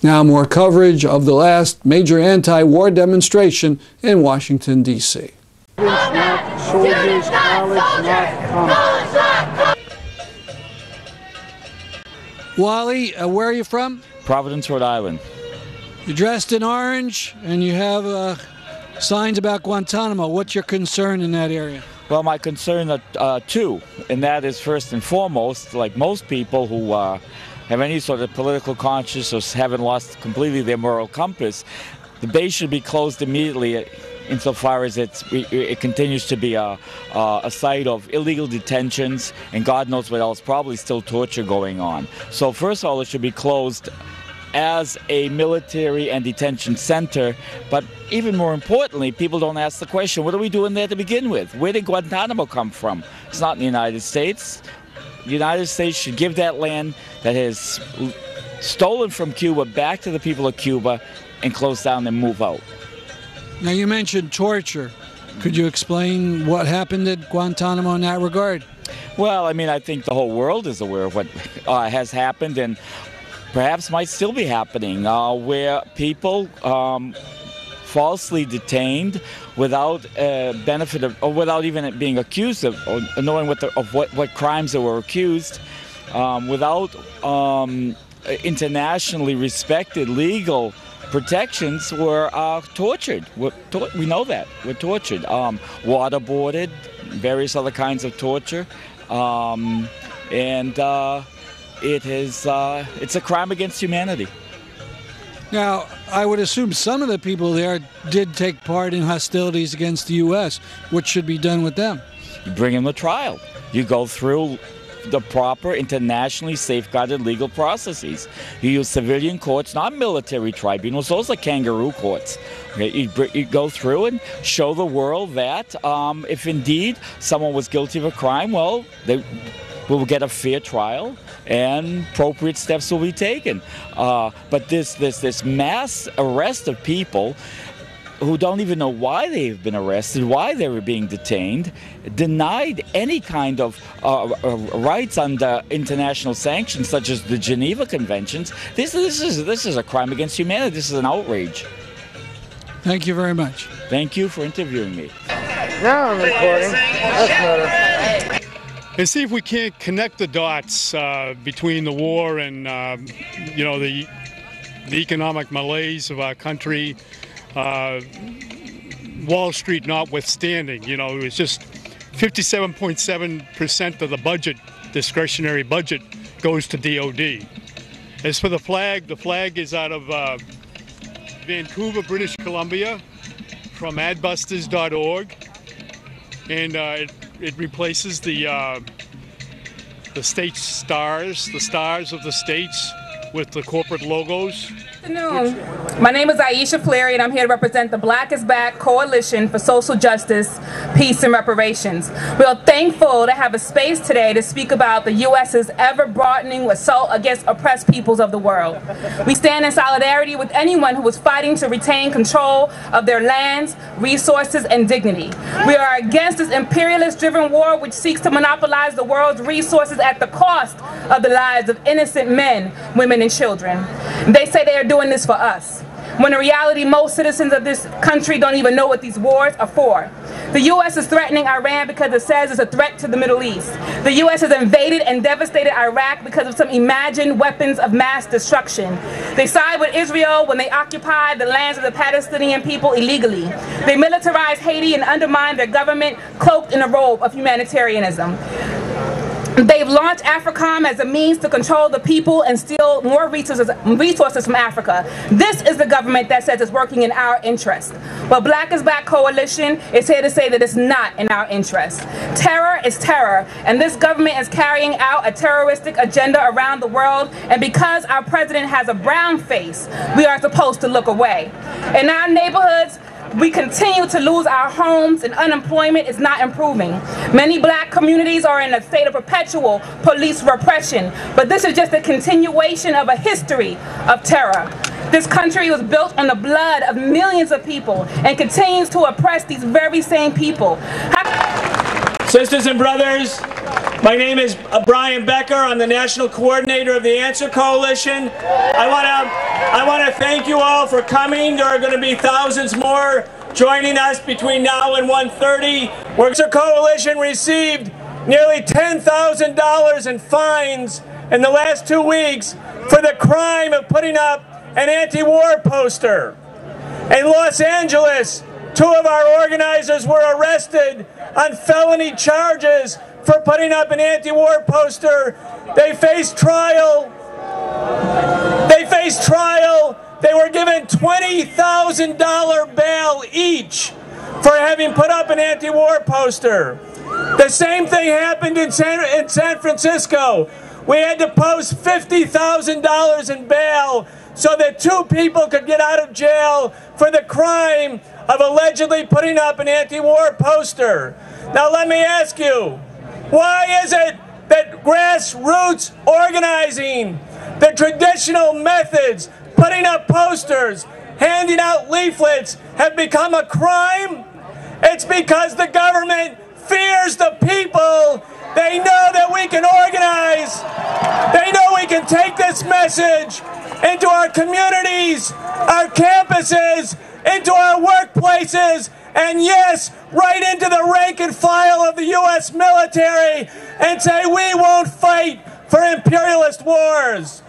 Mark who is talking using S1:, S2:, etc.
S1: Now more coverage of the last major anti-war demonstration in Washington, D.C. Wally, where are you from?
S2: Providence, Rhode Island.
S1: You're dressed in orange and you have signs about Guantanamo. What's your concern in that area?
S2: Well, my concern are two, and that is first and foremost, like most people who have any sort of political conscience or haven't lost completely their moral compass, the base should be closed immediately insofar as it continues to be a site of illegal detentions and God knows what else, probably still torture going on. So first of all, it should be closed as a military and detention center, but even more importantly, people don't ask the question, what are we doing there to begin with? Where did Guantanamo come from? It's not in the United States. The United States should give that land that has stolen from Cuba back to the people of Cuba and close down and move out.
S1: Now you mentioned torture. Could you explain what happened at Guantanamo in that regard?
S2: Well, I mean, I think the whole world is aware of what has happened and perhaps might still be happening, where people falsely detained without benefit of, or without even being accused of, or knowing what crimes they were accused, without internationally respected legal protections, were tortured. We know that. We're tortured. Waterboarded, various other kinds of torture, it's a crime against humanity.
S1: Now, I would assume some of the people there did take part in hostilities against the U.S. What should be done with them?
S2: You bring them to trial. You go through the proper internationally safeguarded legal processes. You use civilian courts, not military tribunals. Those are kangaroo courts. Okay? You go through and show the world that if indeed someone was guilty of a crime, well, they will get a fair trial and appropriate steps will be taken. But this mass arrest of people who don't even know why they've been arrested, why they were being detained, denied any kind of rights under international sanctions such as the Geneva Conventions. This is a crime against humanity. This is an outrage.
S1: Thank you very much.
S2: Thank you for interviewing me.
S3: Now I'm recording. That's better.
S4: And see if we can't connect the dots between the war and you know, the economic malaise of our country. Wall Street notwithstanding, you know, it's just 57.7% of the budget, discretionary budget, goes to DOD. As for the flag is out of Vancouver, British Columbia, from adbusters.org, and it replaces the state stars, the stars of the states, with the corporate logos.
S5: Good afternoon. My name is Aisha Fleury, and I'm here to represent the Black is Back Coalition for Social Justice, Peace, and Reparations. We are thankful to have a space today to speak about the U.S.'s ever-broadening assault against oppressed peoples of the world. We stand in solidarity with anyone who is fighting to retain control of their lands, resources, and dignity. We are against this imperialist-driven war which seeks to monopolize the world's resources at the cost of the lives of innocent men, women, and children. They say they are doing this for us, when in reality most citizens of this country don't even know what these wars are for. The U.S. is threatening Iran because it says it's a threat to the Middle East. The U.S. has invaded and devastated Iraq because of some imagined weapons of mass destruction. They side with Israel when they occupy the lands of the Palestinian people illegally. They militarize Haiti and undermine their government cloaked in a robe of humanitarianism. They've launched AFRICOM as a means to control the people and steal more resources from Africa. This is the government that says it's working in our interest. But Black is Back Coalition is here to say that it's not in our interest. Terror is terror, and this government is carrying out a terroristic agenda around the world, and because our president has a brown face, we are supposed to look away. In our neighborhoods, we continue to lose our homes and unemployment is not improving. Many black communities are in a state of perpetual police repression, but this is just a continuation of a history of terror. This country was built on the blood of millions of people and continues to oppress these very same people.
S6: Sisters and brothers, my name is Brian Becker. I'm the National Coordinator of the Answer Coalition. I want to I want to thank you all for coming. There are going to be thousands more joining us between now and 1:30. The Coalition received nearly $10,000 in fines in the last 2 weeks for the crime of putting up an anti-war poster. In Los Angeles, 2 of our organizers were arrested on felony charges for putting up an anti-war poster. They faced trial. They were given $20,000 bail each for having put up an anti-war poster. The same thing happened in San Francisco. We had to post $50,000 in bail so that 2 people could get out of jail for the crime of allegedly putting up an anti-war poster. Now let me ask you, why is it that grassroots organizing, the traditional methods, putting up posters, handing out leaflets, have become a crime? It's because the government fears the people. They know that we can organize. They know we can take this message into our communities, our campuses, into our workplaces, and yes, right into the rank and file of the U.S. military and say we won't fight for imperialist wars.